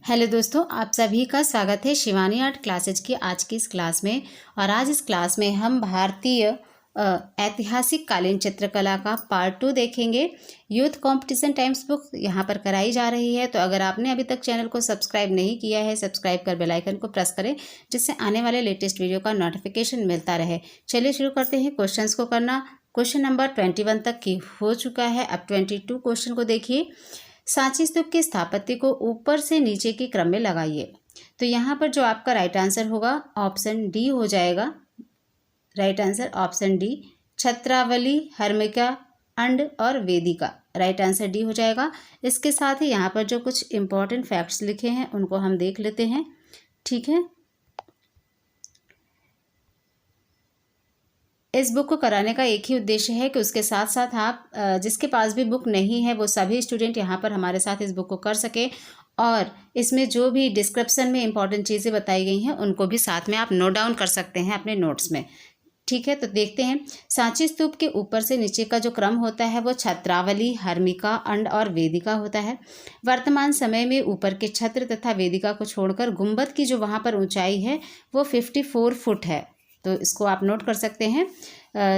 Hello दोस्तों, आप सभी का स्वागत है शिवानी आर्ट क्लासेज की आज की इस क्लास में। और आज इस क्लास में हम भारतीय ऐतिहासिक कालीन चित्रकला का पार्ट 2 देखेंगे। यूथ कंपटीशन टाइम्स बुक यहाँ पर कराई जा रही है, तो अगर आपने अभी तक चैनल को सब्सक्राइब नहीं किया है, सब्सक्राइब कर बेल आइकन को प्रेस करें, जिससे आने वाले लेटेस्ट वीडियो का नोटिफिकेशन मिलता रहे। चलिए शुरू करते हैं क्वेश्चंस को करना। क्वेश्चन नंबर 21 तक की हो चुका है, अब 22 क्वेश्चन को देखिए। सांची स्तूप की स्थापत्य को ऊपर से नीचे के क्रम में लगाइए। तो यहाँ पर जो आपका राइट आंसर होगा ऑप्शन डी हो जाएगा। Right answer option D, chhatravali, harmika, anda और वेदिका। राइट आंसर डी हो जाएगा। इसके साथ ही यहाँ पर जो कुछ इंपॉर्टेंट फैक्ट्स लिखे हैं उनको हम देख लेते हैं। ठीक है, इस बुक को कराने का एक ही उद्देश्य है कि उसके साथ साथ आप जिसके पास भी बुक नहीं है वो सभी स्टूडेंट यहाँ पर हमारे साथ इस बुक को कर सके, और इसमें जो भी डिस्क्रिप्शन में इंपॉर्टेंट चीज़ें बताई गई हैं उनको भी साथ में आप नोट डाउन कर सकते हैं अपने नोट्स में। ठीक है, तो देखते हैं। सांची स्तूप के ऊपर से नीचे का जो क्रम होता है वो छत्रावली, हर्मिका, अंड और वेदिका होता है। वर्तमान समय में ऊपर के छत्र तथा वेदिका को छोड़कर गुंबद की जो वहाँ पर ऊंचाई है वो 54 फुट है। तो इसको आप नोट कर सकते हैं।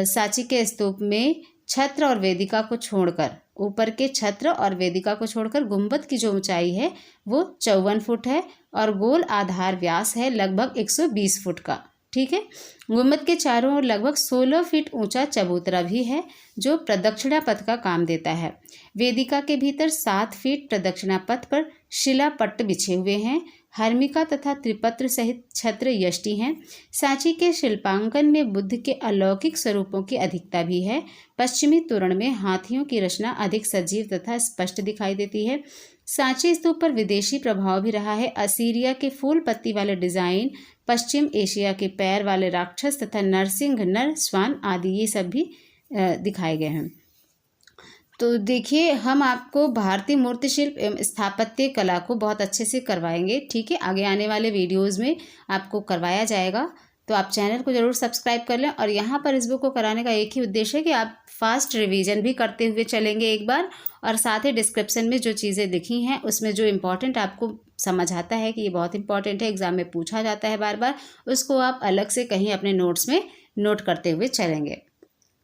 सांची के स्तूप में छत्र और वेदिका को छोड़कर, ऊपर के छत्र और वेदिका को छोड़कर गुंबद की जो ऊंचाई है वो 54 फुट है, और गोल आधार व्यास है लगभग 120 फुट का। ठीक है, गुंबद के चारों ओर लगभग 16 फीट ऊंचा चबूतरा भी है जो प्रदक्षिणा पथ का काम देता है। वेदिका के भीतर 7 फीट प्रदक्षिणा पथ पर शिला पट्ट बिछे हुए हैं। हर्मिका तथा त्रिपत्र सहित छत्र यष्टि हैं। सांची के शिल्पांकन में बुद्ध के अलौकिक स्वरूपों की अधिकता भी है। पश्चिमी तोरण में हाथियों की रचना अधिक सजीव तथा स्पष्ट दिखाई देती है। सांची स्तूप पर विदेशी प्रभाव भी रहा है। असीरिया के फूल पत्ती वाले डिजाइन, पश्चिम एशिया के पैर वाले राक्षस तथा नरसिंह, नर स्वान आदि ये सब भी दिखाए गए हैं। तो देखिए, हम आपको भारतीय मूर्तिशिल्प एवं स्थापत्य कला को बहुत अच्छे से करवाएंगे। ठीक है, आगे आने वाले वीडियोस में आपको करवाया जाएगा, तो आप चैनल को ज़रूर सब्सक्राइब कर लें। और यहाँ पर इस बुक को कराने का एक ही उद्देश्य है कि आप फास्ट रिवीजन भी करते हुए चलेंगे एक बार, और साथ ही डिस्क्रिप्शन में जो चीज़ें लिखी हैं उसमें जो इम्पोर्टेंट आपको समझ आता है कि ये बहुत इंपॉर्टेंट है, एग्जाम में पूछा जाता है बार बार, उसको आप अलग से कहीं अपने नोट्स में नोट करते हुए चलेंगे।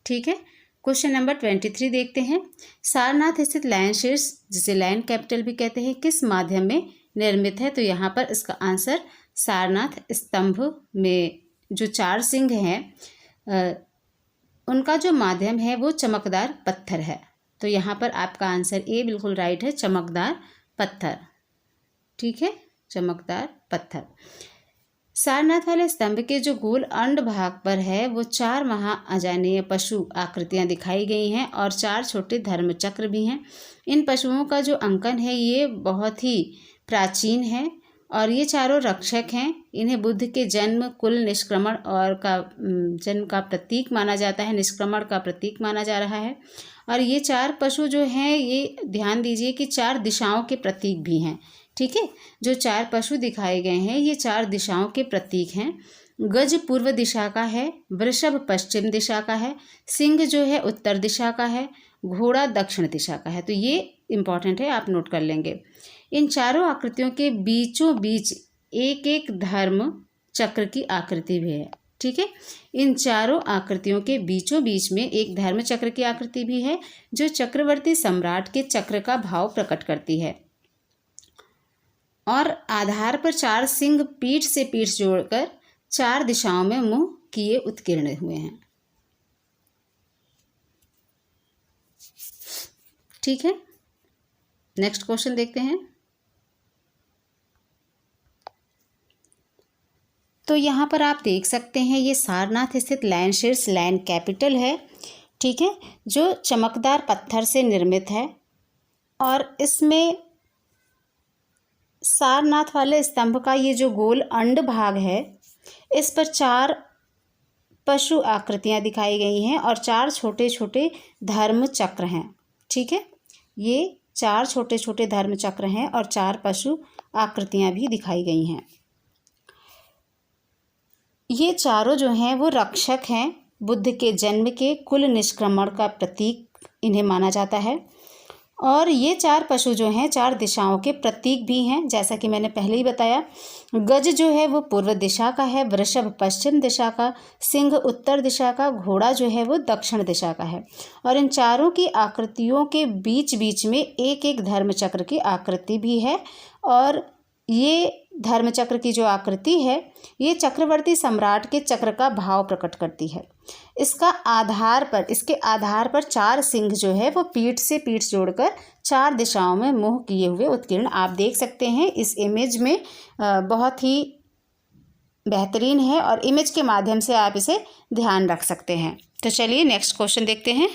ठीक है, क्वेश्चन नंबर 23 देखते हैं। सारनाथ स्थित लायन शीर्ष, जिसे लायन कैपिटल भी कहते हैं, किस माध्यम में निर्मित है? तो यहाँ पर इसका आंसर सारनाथ स्तंभ में जो 4 सिंह हैं उनका जो माध्यम है वो चमकदार पत्थर है। तो यहाँ पर आपका आंसर ए बिल्कुल राइट है, चमकदार पत्थर। ठीक है, चमकदार पत्थर। सारनाथ वाले स्तंभ के जो गोल अंड भाग पर है वो 4 महाअजानीय पशु आकृतियां दिखाई गई हैं, और 4 छोटे धर्म चक्र भी हैं। इन पशुओं का जो अंकन है ये बहुत ही प्राचीन है, और ये चारों रक्षक हैं। इन्हें बुद्ध के जन्म, कुल, निष्क्रमण और जन्म का प्रतीक माना जाता है, निष्क्रमण का प्रतीक माना जा रहा है। और ये 4 पशु जो हैं, ये ध्यान दीजिए कि 4 दिशाओं के प्रतीक भी हैं। ठीक है, जो 4 पशु दिखाए गए हैं ये 4 दिशाओं के प्रतीक हैं। गज पूर्व दिशा का है, वृषभ पश्चिम दिशा का है, सिंह जो है उत्तर दिशा का है, घोड़ा दक्षिण दिशा का है। तो ये इंपॉर्टेंट है, आप नोट कर लेंगे। इन चारों आकृतियों के बीचों बीच एक एक धर्म चक्र की आकृति भी है। ठीक है, इन चारों आकृतियों के बीचों बीच में एक धर्म चक्र की आकृति भी है जो चक्रवर्ती सम्राट के चक्र का भाव प्रकट करती है। और आधार पर 4 सिंह पीठ से पीठ जोड़कर 4 दिशाओं में मुंह किए उत्कीर्ण हुए हैं। ठीक है, नेक्स्ट क्वेश्चन देखते हैं। तो यहाँ पर आप देख सकते हैं ये सारनाथ स्थित लायन शीर्ष लायन कैपिटल है। ठीक है, जो चमकदार पत्थर से निर्मित है, और इसमें सारनाथ वाले स्तंभ का ये जो गोल अंड भाग है इस पर 4 पशु आकृतियाँ दिखाई गई हैं और 4 छोटे छोटे धर्म चक्र हैं। ठीक है, ये 4 छोटे छोटे धर्म चक्र हैं और 4 पशु आकृतियाँ भी दिखाई गई हैं। ये चारों जो हैं वो रक्षक हैं। बुद्ध के जन्म के, कुल, निष्क्रमण का प्रतीक इन्हें माना जाता है। और ये 4 पशु जो हैं 4 दिशाओं के प्रतीक भी हैं, जैसा कि मैंने पहले ही बताया। गज जो है वो पूर्व दिशा का है, वृषभ पश्चिम दिशा का, सिंह उत्तर दिशा का, घोड़ा जो है वो दक्षिण दिशा का है। और इन चारों की आकृतियों के बीच बीच में एक एक धर्मचक्र की आकृति भी है। और ये धर्मचक्र की जो आकृति है ये चक्रवर्ती सम्राट के चक्र का भाव प्रकट करती है। इसके आधार पर 4 सिंह जो है वो पीठ से पीठ जोड़कर 4 दिशाओं में मुंह किए हुए उत्कीर्ण आप देख सकते हैं इस इमेज में। बहुत ही बेहतरीन है और इमेज के माध्यम से आप इसे ध्यान रख सकते हैं। तो चलिए नेक्स्ट क्वेश्चन देखते हैं।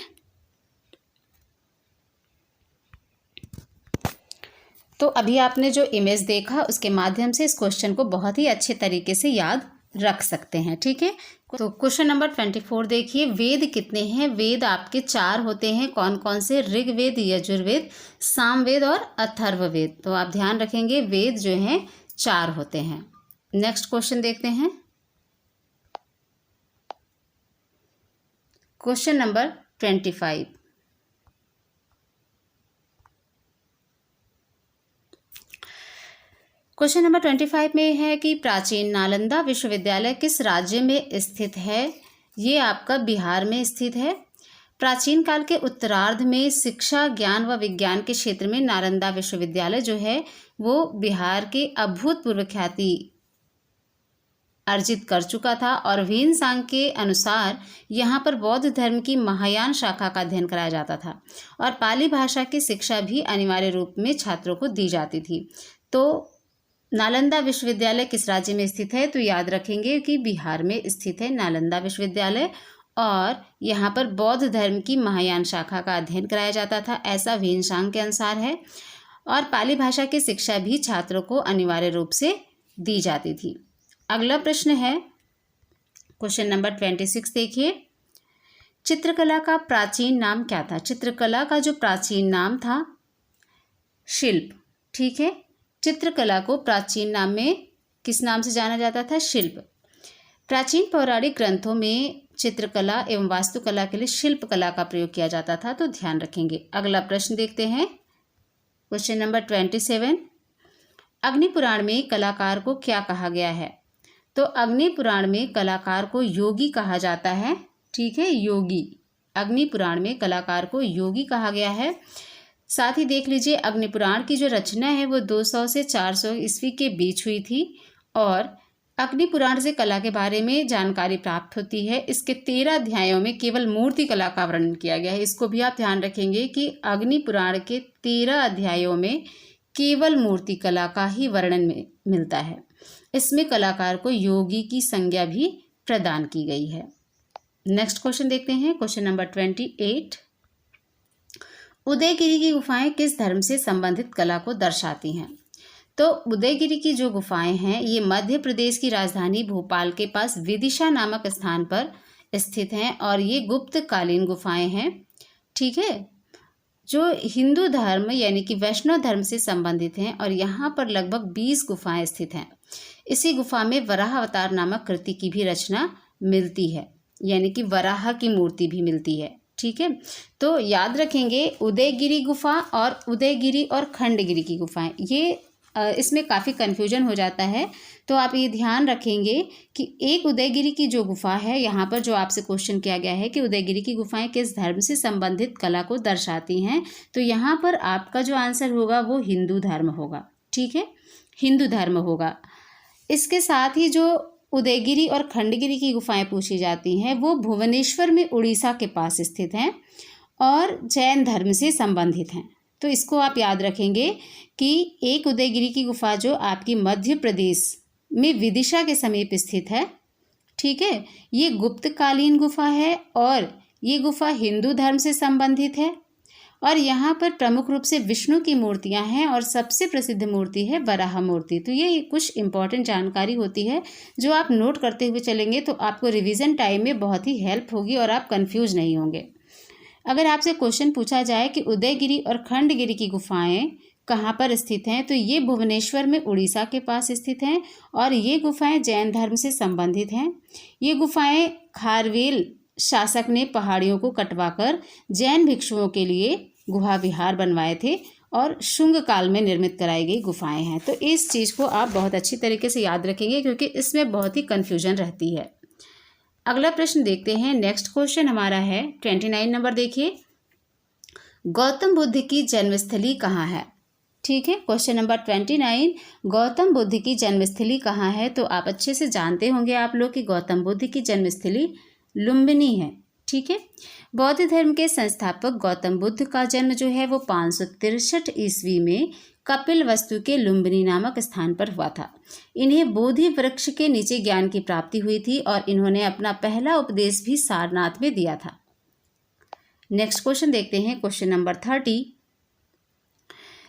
तो अभी आपने जो इमेज देखा उसके माध्यम से इस क्वेश्चन को बहुत ही अच्छे तरीके से याद रख सकते हैं। ठीक है, तो क्वेश्चन नंबर 24 देखिए, वेद कितने हैं? वेद आपके 4 होते हैं। कौन कौन से? ऋग्वेद, यजुर्वेद, सामवेद और अथर्ववेद। तो आप ध्यान रखेंगे वेद जो हैं 4 होते हैं। नेक्स्ट क्वेश्चन देखते हैं। Question number 25। क्वेश्चन नंबर 25 में है कि प्राचीन नालंदा विश्वविद्यालय किस राज्य में स्थित है? ये आपका बिहार में स्थित है। प्राचीन काल के उत्तरार्ध में शिक्षा, ज्ञान व विज्ञान के क्षेत्र में नालंदा विश्वविद्यालय जो है वो बिहार के अभूतपूर्व ख्याति अर्जित कर चुका था। और ह्वेन-सांग के अनुसार यहाँ पर बौद्ध धर्म की महायान शाखा का अध्ययन कराया जाता था और पाली भाषा की शिक्षा भी अनिवार्य रूप में छात्रों को दी जाती थी। तो नालंदा विश्वविद्यालय किस राज्य में स्थित है? तो याद रखेंगे कि बिहार में स्थित है नालंदा विश्वविद्यालय और यहाँ पर बौद्ध धर्म की महायान शाखा का अध्ययन कराया जाता था, ऐसा ह्वेन-सांग के अनुसार है। और पाली भाषा की शिक्षा भी छात्रों को अनिवार्य रूप से दी जाती थी। अगला प्रश्न है क्वेश्चन नंबर 26 देखिए, चित्रकला का प्राचीन नाम क्या था? चित्रकला का जो प्राचीन नाम था शिल्प। ठीक है, चित्रकला को प्राचीन नाम में किस नाम से जाना जाता था? शिल्प। प्राचीन पौराणिक ग्रंथों में चित्रकला एवं वास्तुकला के लिए शिल्प कला का प्रयोग किया जाता था, तो ध्यान रखेंगे। अगला प्रश्न देखते हैं क्वेश्चन नंबर 27। अग्नि पुराण में कलाकार को क्या कहा गया है? तो अग्नि पुराण में कलाकार को योगी कहा जाता है। ठीक है, योगी। अग्नि पुराण में कलाकार को योगी कहा गया है। साथ ही देख लीजिए अग्नि पुराण की जो रचना है वो 200 से 400 ईस्वी के बीच हुई थी और अग्नि पुराण से कला के बारे में जानकारी प्राप्त होती है। इसके 13 अध्यायों में केवल मूर्ति कला का वर्णन किया गया है। इसको भी आप ध्यान रखेंगे कि अग्नि पुराण के 13 अध्यायों में केवल मूर्ति कला का ही वर्णन मिलता है। इसमें कलाकार को योगी की संज्ञा भी प्रदान की गई है। नेक्स्ट क्वेश्चन देखते हैं क्वेश्चन नंबर 28। उदयगिरी की गुफाएं किस धर्म से संबंधित कला को दर्शाती हैं? तो उदयगिरी की जो गुफाएं हैं ये मध्य प्रदेश की राजधानी भोपाल के पास विदिशा नामक स्थान पर स्थित हैं और ये गुप्त कालीन गुफाएं हैं। ठीक है, जो हिंदू धर्म यानी कि वैष्णव धर्म से संबंधित हैं और यहाँ पर लगभग 20 गुफाएं स्थित हैं। इसी गुफा में वराह अवतार नामक कृति की भी रचना मिलती है, यानी कि वराह की मूर्ति भी मिलती है। ठीक है, तो याद रखेंगे उदयगिरी गुफा और उदयगिरी और खंडगिरी की गुफाएं, ये इसमें काफ़ी कन्फ्यूजन हो जाता है। तो आप ये ध्यान रखेंगे कि एक उदयगिरी की जो गुफा है, यहाँ पर जो आपसे क्वेश्चन किया गया है कि उदयगिरी की गुफाएं किस धर्म से संबंधित कला को दर्शाती हैं, तो यहाँ पर आपका जो आंसर होगा वो हिंदू धर्म होगा। ठीक है, हिंदू धर्म होगा। इसके साथ ही जो उदयगिरी और खंडगिरी की गुफाएं पूछी जाती हैं वो भुवनेश्वर में उड़ीसा के पास स्थित हैं और जैन धर्म से संबंधित हैं। तो इसको आप याद रखेंगे कि एक उदयगिरी की गुफा जो आपकी मध्य प्रदेश में विदिशा के समीप स्थित है। ठीक है, ये गुप्तकालीन गुफा है और ये गुफा हिंदू धर्म से संबंधित है और यहाँ पर प्रमुख रूप से विष्णु की मूर्तियाँ हैं और सबसे प्रसिद्ध मूर्ति है वराह मूर्ति। तो ये कुछ इंपॉर्टेंट जानकारी होती है जो आप नोट करते हुए चलेंगे तो आपको रिवीजन टाइम में बहुत ही हेल्प होगी और आप कंफ्यूज नहीं होंगे। अगर आपसे क्वेश्चन पूछा जाए कि उदयगिरी और खंडगिरी की गुफाएं कहाँ पर स्थित हैं, तो ये भुवनेश्वर में उड़ीसा के पास स्थित हैं और ये गुफाएं जैन धर्म से संबंधित हैं। ये गुफाएं खारवेल शासक ने पहाड़ियों को कटवाकर जैन भिक्षुओं के लिए गुहा विहार बनवाए थे और शुंग काल में निर्मित कराई गई गुफाएं हैं। तो इस चीज़ को आप बहुत अच्छी तरीके से याद रखेंगे क्योंकि इसमें बहुत ही कन्फ्यूजन रहती है। अगला प्रश्न देखते हैं। नेक्स्ट क्वेश्चन हमारा है 29 नंबर देखिए, गौतम बुद्ध की जन्मस्थली कहाँ है? ठीक है, क्वेश्चन नंबर 29, गौतम बुद्ध की जन्मस्थली कहाँ है? तो आप अच्छे से जानते होंगे आप लोग कि गौतम बुद्ध की जन्मस्थली लुम्बिनी है। ठीक है, बौद्ध धर्म के संस्थापक गौतम बुद्ध का जन्म जो है वो 563 ईस्वी में कपिलवस्तु के लुम्बिनी नामक स्थान पर हुआ था। इन्हें बोधि वृक्ष के नीचे ज्ञान की प्राप्ति हुई थी और इन्होंने अपना पहला उपदेश भी सारनाथ में दिया था। नेक्स्ट क्वेश्चन देखते हैं, क्वेश्चन नंबर 30,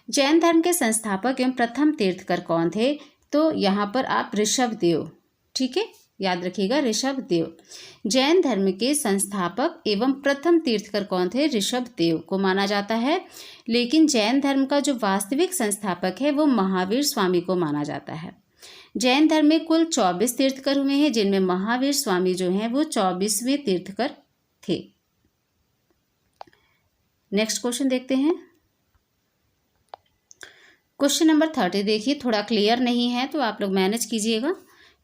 जैन धर्म के संस्थापक एवं प्रथम तीर्थकर कौन थे? तो यहाँ पर आप ऋषभदेव, ठीक है, याद रखिएगा ऋषभदेव। जैन धर्म के संस्थापक एवं प्रथम तीर्थकर कौन थे? ऋषभदेव को माना जाता है। लेकिन जैन धर्म का जो वास्तविक संस्थापक है वो महावीर स्वामी को माना जाता है। जैन धर्म में कुल 24 तीर्थकर हुए हैं, जिनमें महावीर स्वामी जो हैं वो 24वें तीर्थकर थे। नेक्स्ट क्वेश्चन देखते हैं, क्वेश्चन नंबर 30 देखिए, थोड़ा क्लियर नहीं है तो आप लोग मैनेज कीजिएगा।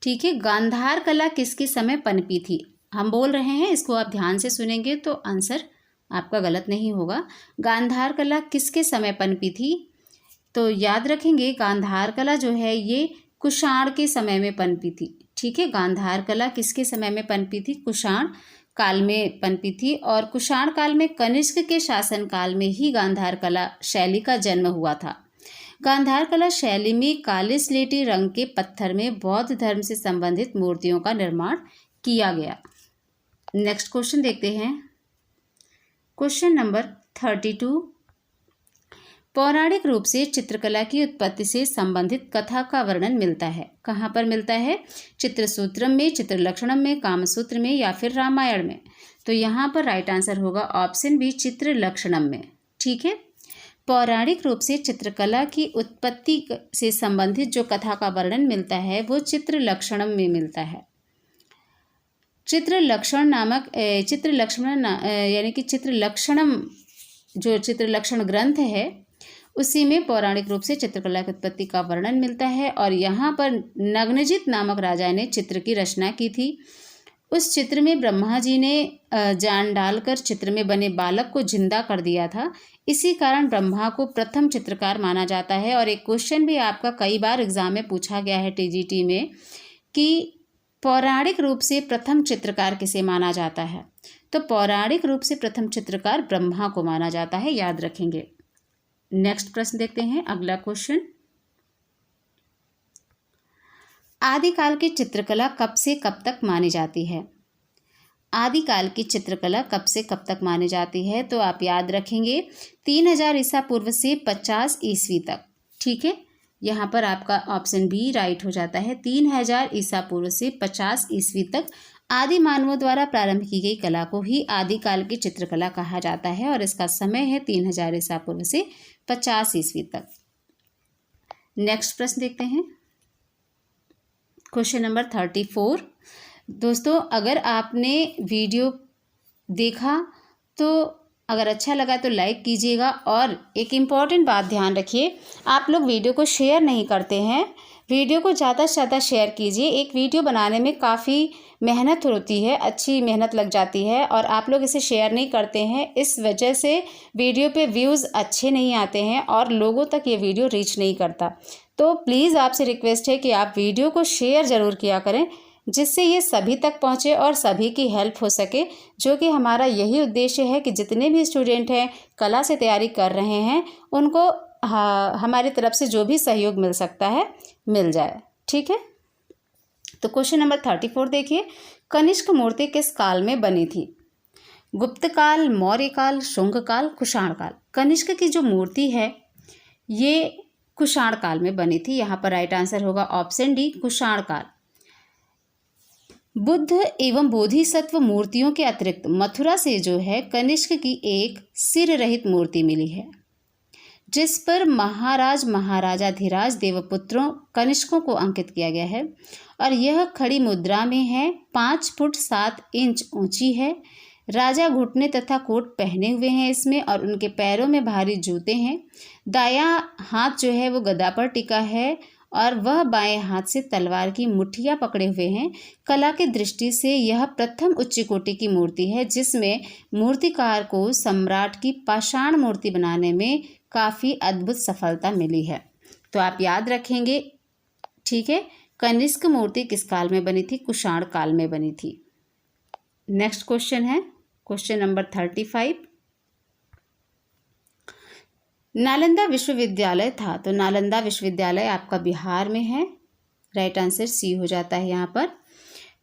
ठीक है, गांधार कला किसके समय पनपी थी? हम बोल रहे हैं, इसको आप ध्यान से सुनेंगे तो आंसर आपका गलत नहीं होगा। गांधार कला किसके समय पनपी थी? तो याद रखेंगे गांधार कला जो है ये कुषाण के समय में पनपी थी। ठीक है, गांधार कला किसके समय में पनपी थी? कुषाण काल में पनपी थी और कुषाण काल में कनिष्क के शासन काल में ही गांधार कला शैली का जन्म हुआ था। गांधार कला शैली में काले स्लेटी रंग के पत्थर में बौद्ध धर्म से संबंधित मूर्तियों का निर्माण किया गया। नेक्स्ट क्वेश्चन देखते हैं, क्वेश्चन नंबर 32, पौराणिक रूप से चित्रकला की उत्पत्ति से संबंधित कथा का वर्णन मिलता है। कहाँ पर मिलता है? चित्रसूत्रम में, चित्रलक्षणम में, कामसूत्र में या फिर रामायण में? तो यहाँ पर राइट आंसर होगा ऑप्शन बी, चित्रलक्षणम में। ठीक है, पौराणिक रूप से चित्रकला की उत्पत्ति से संबंधित जो कथा का वर्णन मिलता है वो चित्रलक्षणम में मिलता है। चित्रलक्षण यानी कि चित्रलक्षणम जो चित्रलक्षण ग्रंथ है उसी में पौराणिक रूप से चित्रकला की उत्पत्ति का वर्णन मिलता है। और यहाँ पर नग्नजित नामक राजा ने चित्र की रचना की थी। उस चित्र में ब्रह्मा जी ने जान डालकर चित्र में बने बालक को जिंदा कर दिया था। इसी कारण ब्रह्मा को प्रथम चित्रकार माना जाता है। और एक क्वेश्चन भी आपका कई बार एग्जाम में पूछा गया है टीजीटी में कि पौराणिक रूप से प्रथम चित्रकार किसे माना जाता है? तो पौराणिक रूप से प्रथम चित्रकार ब्रह्मा को माना जाता है, याद रखेंगे। नेक्स्ट प्रश्न देखते हैं, अगला क्वेश्चन, आदिकाल की चित्रकला कब से कब तक मानी जाती है? आदिकाल की चित्रकला कब से कब तक मानी जाती है? तो आप याद रखेंगे 3000 ईसा पूर्व से 50 ईस्वी तक। ठीक है, यहाँ पर आपका ऑप्शन बी राइट हो जाता है। 3000 ईसा पूर्व से 50 ईस्वी तक आदि मानवों द्वारा प्रारंभ की गई कला को ही आदिकाल की चित्रकला कहा जाता है और इसका समय है 3000 ईसा पूर्व से 50 ईस्वी तक। नेक्स्ट प्रश्न देखते हैं, क्वेश्चन नंबर 34। दोस्तों, अगर आपने वीडियो देखा तो अगर अच्छा लगा तो लाइक कीजिएगा। और एक इम्पॉर्टेंट बात ध्यान रखिए, आप लोग वीडियो को शेयर नहीं करते हैं। वीडियो को ज़्यादा से ज़्यादा शेयर कीजिए। एक वीडियो बनाने में काफ़ी मेहनत होती है, अच्छी मेहनत लग जाती है और आप लोग इसे शेयर नहीं करते हैं। इस वजह से वीडियो पे व्यूज़ अच्छे नहीं आते हैं और लोगों तक ये वीडियो रीच नहीं करता। तो प्लीज़ आपसे रिक्वेस्ट है कि आप वीडियो को शेयर ज़रूर किया करें, जिससे ये सभी तक पहुँचे और सभी की हेल्प हो सके, जो कि हमारा यही उद्देश्य है कि जितने भी स्टूडेंट हैं कला से तैयारी कर रहे हैं उनको हमारी तरफ से जो भी सहयोग मिल सकता है मिल जाए। ठीक है, तो क्वेश्चन नंबर 34 देखिए, कनिष्क मूर्ति किस काल में बनी थी? गुप्त काल, मौर्य काल, शुंग काल, कुषाण काल? कनिष्क की जो मूर्ति है ये कुषाण काल में बनी थी। यहाँ पर राइट आंसर होगा ऑप्शन डी, कुषाण काल। बुद्ध एवं बोधिसत्व मूर्तियों के अतिरिक्त मथुरा से जो है कनिष्क की एक सिर रहित मूर्ति मिली है, जिस पर महाराज महाराजाधिराज देवपुत्रों कनिष्कों को अंकित किया गया है और यह खड़ी मुद्रा में है। 5 फुट 7 इंच ऊंची है। राजा घुटने तथा कोट पहने हुए हैं इसमें, और उनके पैरों में भारी जूते हैं। दायां हाथ जो है वो गदा पर टिका है और वह बाएं हाथ से तलवार की मुठिया पकड़े हुए हैं। कला की दृष्टि से यह प्रथम उच्च कोटि की मूर्ति है जिसमें मूर्तिकार को सम्राट की पाषाण मूर्ति बनाने में काफ़ी अद्भुत सफलता मिली है। तो आप याद रखेंगे, ठीक है। कनिष्क मूर्ति किस काल में बनी थी? कुषाण काल में बनी थी। नेक्स्ट क्वेश्चन है क्वेश्चन नंबर 35। नालंदा विश्वविद्यालय था, तो नालंदा विश्वविद्यालय आपका बिहार में है। राइट आंसर सी हो जाता है यहाँ पर।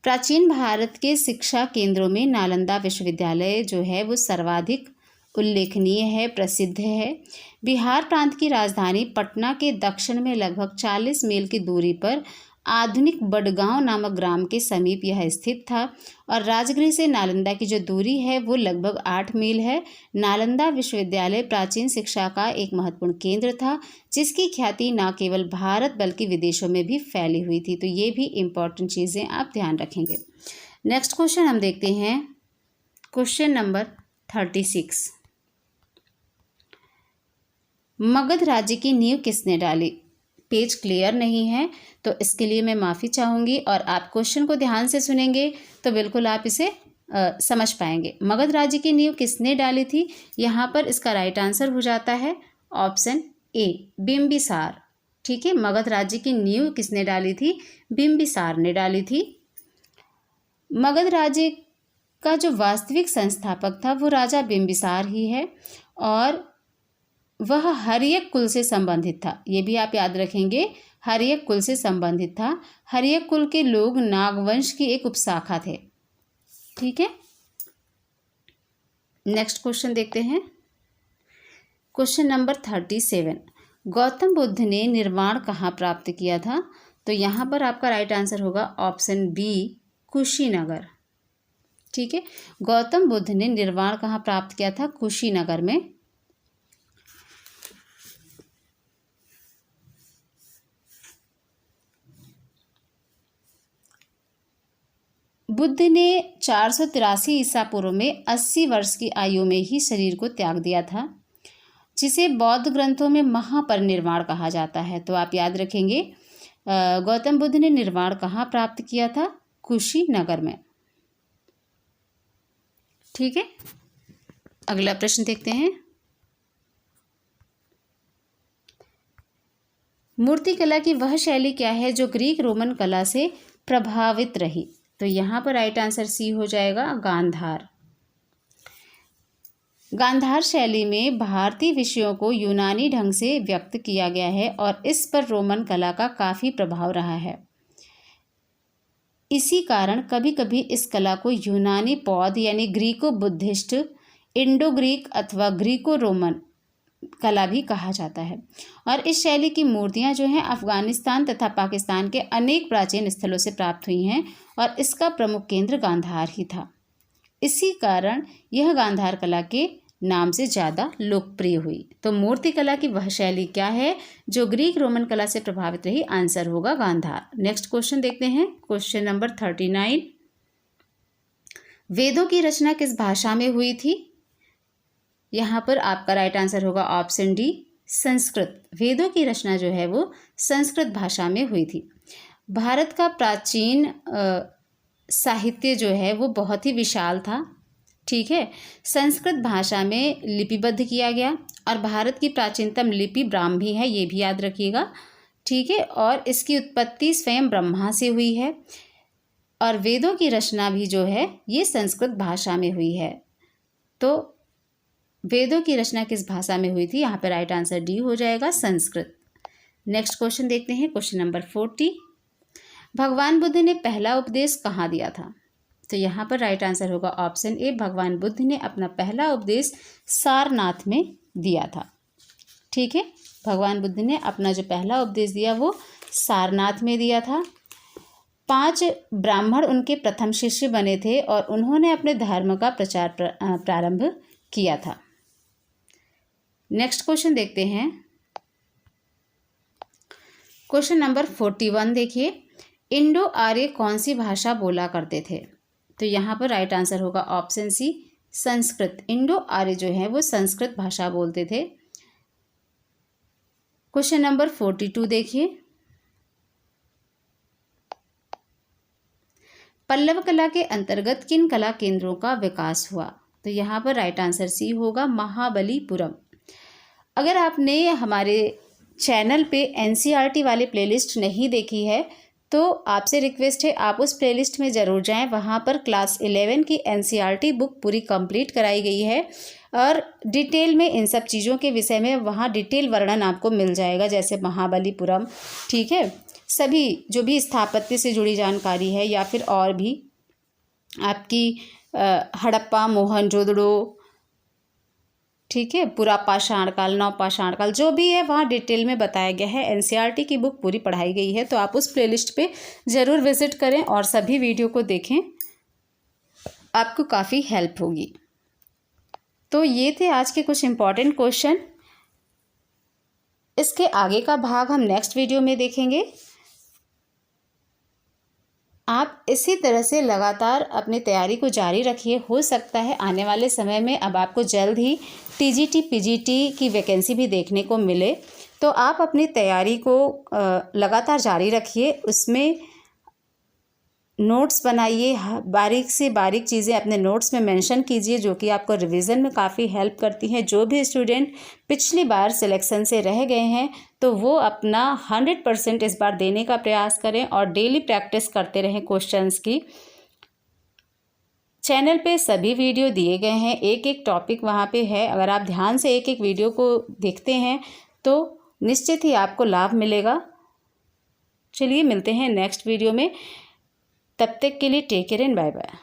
प्राचीन भारत के शिक्षा केंद्रों में नालंदा विश्वविद्यालय जो है वो सर्वाधिक उल्लेखनीय है, प्रसिद्ध है। बिहार प्रांत की राजधानी पटना के दक्षिण में लगभग 40 मील की दूरी पर आधुनिक बडगांव नामक ग्राम के समीप यह स्थित था, और राजगृह से नालंदा की जो दूरी है वो लगभग 8 मील है। नालंदा विश्वविद्यालय प्राचीन शिक्षा का एक महत्वपूर्ण केंद्र था जिसकी ख्याति न केवल भारत बल्कि विदेशों में भी फैली हुई थी। तो ये भी इम्पॉर्टेंट चीज़ें आप ध्यान रखेंगे। नेक्स्ट क्वेश्चन हम देखते हैं क्वेश्चन नंबर 36। मगध राज्य की नींव किसने डाली? पेज क्लियर नहीं है तो इसके लिए मैं माफ़ी चाहूँगी, और आप क्वेश्चन को ध्यान से सुनेंगे तो बिल्कुल आप इसे समझ पाएंगे। मगध राज्य की नींव किसने डाली थी? यहाँ पर इसका राइट आंसर हो जाता है ऑप्शन ए, बिंबिसार। ठीक है, मगध राज्य की नींव किसने डाली थी? बिंबिसार ने डाली थी। मगध राज्य का जो वास्तविक संस्थापक था वो राजा बिंबिसार ही है, और वह हर्यक कुल से संबंधित था। ये भी आप याद रखेंगे, हर्यक कुल से संबंधित था। हर्यक कुल के लोग नागवंश की एक उपशाखा थे। ठीक है, नेक्स्ट क्वेश्चन देखते हैं क्वेश्चन नंबर 37। गौतम बुद्ध ने निर्वाण कहाँ प्राप्त किया था? तो यहाँ पर आपका राइट आंसर होगा ऑप्शन बी, कुशीनगर। ठीक है, गौतम बुद्ध ने निर्वाण कहाँ प्राप्त किया था? कुशीनगर में। बुद्ध ने 483 ईसा पूर्व में 80 वर्ष की आयु में ही शरीर को त्याग दिया था, जिसे बौद्ध ग्रंथों में महापरिनिर्वाण कहा जाता है। तो आप याद रखेंगे, गौतम बुद्ध ने निर्वाण कहाँ प्राप्त किया था? कुशीनगर में। ठीक है, अगला प्रश्न देखते हैं। मूर्तिकला की वह शैली क्या है जो ग्रीक रोमन कला से प्रभावित रही? तो यहाँ पर राइट आंसर सी हो जाएगा, गांधार। गांधार शैली में भारतीय विषयों को यूनानी ढंग से व्यक्त किया गया है और इस पर रोमन कला का काफ़ी प्रभाव रहा है। इसी कारण कभी कभी इस कला को यूनानी बौद्ध यानी ग्रीको बुद्धिस्ट, इंडो ग्रीक अथवा ग्रीको रोमन कला भी कहा जाता है। और इस शैली की मूर्तियां जो हैं अफगानिस्तान तथा पाकिस्तान के अनेक प्राचीन स्थलों से प्राप्त हुई हैं, और इसका प्रमुख केंद्र गांधार ही था। इसी कारण यह गांधार कला के नाम से ज़्यादा लोकप्रिय हुई। तो मूर्ति कला की वह शैली क्या है जो ग्रीक रोमन कला से प्रभावित रही? आंसर होगा गांधार। नेक्स्ट क्वेश्चन देखते हैं क्वेश्चन नंबर 39। वेदों की रचना किस भाषा में हुई थी? यहाँ पर आपका राइट आंसर होगा ऑप्शन डी, संस्कृत। वेदों की रचना जो है वो संस्कृत भाषा में हुई थी। भारत का प्राचीन साहित्य जो है वो बहुत ही विशाल था। ठीक है, संस्कृत भाषा में लिपिबद्ध किया गया, और भारत की प्राचीनतम लिपि ब्राह्मी है, ये भी याद रखिएगा। ठीक है, और इसकी उत्पत्ति स्वयं ब्रह्मा से हुई है, और वेदों की रचना भी जो है ये संस्कृत भाषा में हुई है। तो वेदों की रचना किस भाषा में हुई थी? यहाँ पर राइट आंसर डी हो जाएगा, संस्कृत। नेक्स्ट क्वेश्चन देखते हैं क्वेश्चन नंबर 40। भगवान बुद्ध ने पहला उपदेश कहाँ दिया था? तो यहाँ पर राइट आंसर होगा ऑप्शन ए, भगवान बुद्ध ने अपना पहला उपदेश सारनाथ में दिया था। ठीक है, भगवान बुद्ध ने अपना जो पहला उपदेश दिया वो सारनाथ में दिया था। 5 ब्राह्मण उनके प्रथम शिष्य बने थे और उन्होंने अपने धर्म का प्रचार प्रारंभ किया था। नेक्स्ट क्वेश्चन देखते हैं क्वेश्चन नंबर 41। देखिए, इंडो आर्य कौन सी भाषा बोला करते थे? तो यहाँ पर राइट आंसर होगा ऑप्शन सी, संस्कृत। इंडो आर्य जो है वो संस्कृत भाषा बोलते थे। क्वेश्चन नंबर 42 देखिए, पल्लव कला के अंतर्गत किन कला केंद्रों का विकास हुआ? तो यहाँ पर राइट आंसर सी होगा, महाबलीपुरम। अगर आपने हमारे चैनल पे एनसीईआरटी वाले प्लेलिस्ट नहीं देखी है तो आपसे रिक्वेस्ट है आप उस प्लेलिस्ट में ज़रूर जाएं। वहाँ पर क्लास 11 की एनसीईआरटी बुक पूरी कंप्लीट कराई गई है और डिटेल में इन सब चीज़ों के विषय में वहाँ डिटेल वर्णन आपको मिल जाएगा, जैसे महाबलीपुरम, ठीक है, सभी जो भी स्थापत्य से जुड़ी जानकारी है या फिर और भी आपकी हड़प्पा, मोहनजोदड़ो, ठीक है, पूरा पाषाण काल, नवपाषाण काल, जो भी है वहाँ डिटेल में बताया गया है। एनसीईआरटी की बुक पूरी पढ़ाई गई है, तो आप उस प्लेलिस्ट पे ज़रूर विजिट करें और सभी वीडियो को देखें, आपको काफ़ी हेल्प होगी। तो ये थे आज के कुछ इम्पॉर्टेंट क्वेश्चन। इसके आगे का भाग हम नेक्स्ट वीडियो में देखेंगे। आप इसी तरह से लगातार अपनी तैयारी को जारी रखिए। हो सकता है आने वाले समय में अब आपको जल्द ही टीजीटी पीजीटी की वैकेंसी भी देखने को मिले, तो आप अपनी तैयारी को लगातार जारी रखिए। उसमें नोट्स बनाइए, बारीक से बारीक चीज़ें अपने नोट्स में मेंशन कीजिए, जो कि आपको रिवीजन में काफ़ी हेल्प करती हैं। जो भी स्टूडेंट पिछली बार सिलेक्शन से रह गए हैं तो वो अपना 100% इस बार देने का प्रयास करें और डेली प्रैक्टिस करते रहें क्वेश्चंस की। चैनल पे सभी वीडियो दिए गए हैं, एक एक टॉपिक वहाँ पे है। अगर आप ध्यान से एक एक वीडियो को देखते हैं तो निश्चित ही आपको लाभ मिलेगा। चलिए मिलते हैं नेक्स्ट वीडियो में, तब तक के लिए take care and bye bye.